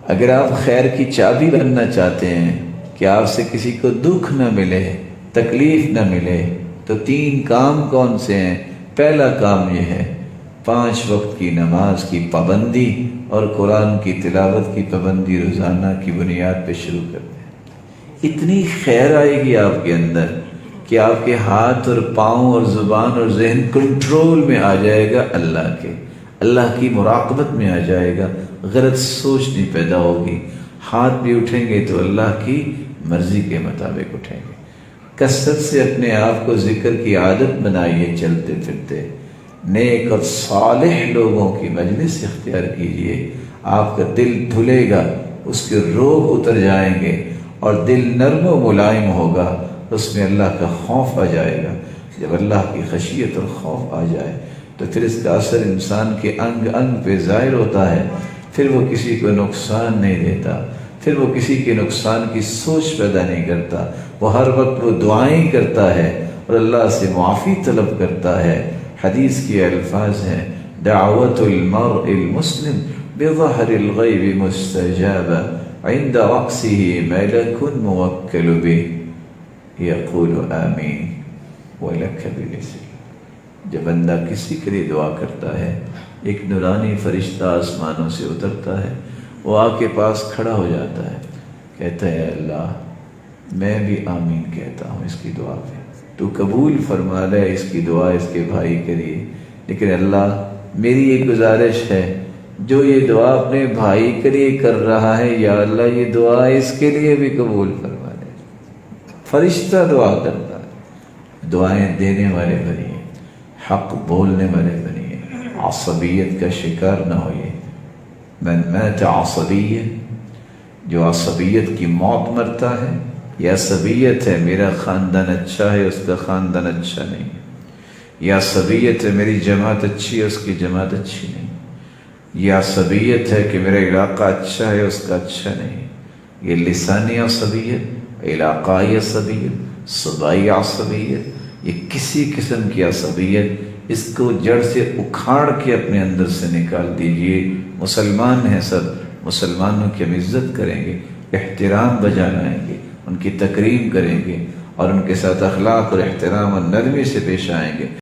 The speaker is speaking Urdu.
اگر آپ خیر کی چابی بننا چاہتے ہیں کہ آپ سے کسی کو دکھ نہ ملے، تکلیف نہ ملے، تو 3 کام کون سے ہیں؟ پہلا کام یہ ہے 5 وقت کی نماز کی پابندی اور قرآن کی تلاوت کی پابندی روزانہ کی بنیاد پہ شروع کرتے ہیں۔ اتنی خیر آئے گی آپ کے اندر کہ آپ کے ہاتھ اور پاؤں اور زبان اور ذہن کنٹرول میں آ جائے گا، اللہ کی مراقبت میں آ جائے گا، غلط سوچ نہیں پیدا ہوگی۔ ہاتھ بھی اٹھیں گے تو اللہ کی مرضی کے مطابق اٹھیں گے۔ کثرت سے اپنے آپ کو ذکر کی عادت بنائیے، چلتے پھرتے نیک اور صالح لوگوں کی مجلس اختیار کیجیے، آپ کا دل دھلے گا، اس کے روگ اتر جائیں گے اور دل نرم و ملائم ہوگا، اس میں اللہ کا خوف آ جائے گا۔ جب اللہ کی خشیت اور خوف آ جائے تو پھر اس کا اثر انسان کے انگ انگ پہ ظاہر ہوتا ہے، پھر وہ کسی کو نقصان نہیں دیتا، پھر وہ کسی کے نقصان کی سوچ پیدا نہیں کرتا، وہ ہر وقت وہ دعائیں کرتا ہے اور اللہ سے معافی طلب کرتا ہے۔ حدیث کے الفاظ ہیں دعوت المرء المسلم بظہر الغیب مستجابہ عند رأسه ملک موکل به یقول آمین وَلَكَ بِمِثْلِهِ۔ جب بندہ کسی کے لیے دعا کرتا ہے، ایک نورانی فرشتہ آسمانوں سے اترتا ہے، وہ آ کے پاس کھڑا ہو جاتا ہے، کہتا ہے اللہ میں بھی آمین کہتا ہوں اس کی دعا پہ، تو قبول فرما لے اس کی دعا اس کے بھائی کے لیے، لیکن اللہ میری یہ گزارش ہے جو یہ دعا اپنے بھائی کے لیے کر رہا ہے، یا اللہ یہ دعا اس کے لیے بھی قبول فرما لے۔ فرشتہ دعا کرتا ہے، دعائیں دینے والے بنیے، حق بولنے والے بنیے، عصبیت کا شکار نہ ہوئے۔ من مات عصبیہ، جو عصبیت کی موت مرتا ہے، یہ عصبیت ہے میرا خاندان اچھا ہے اس کا خاندان اچھا نہیں، یہ عصبیت ہے میری جماعت اچھی ہے اس کی جماعت اچھی نہیں، یہ عصبیت ہے کہ میرا علاقہ اچھا ہے اس کا اچھا نہیں، یہ لسانی عصبیت، علاقائی عصبیت، صوبائی عصبیت، یہ کسی قسم کی عصبیت، اس کو جڑ سے اکھاڑ کے اپنے اندر سے نکال دیجئے۔ مسلمان ہیں سب، مسلمانوں کی ہم عزت کریں گے، احترام بجا لائیں گے، ان کی تکریم کریں گے اور ان کے ساتھ اخلاق اور احترام اور نرمی سے پیش آئیں گے۔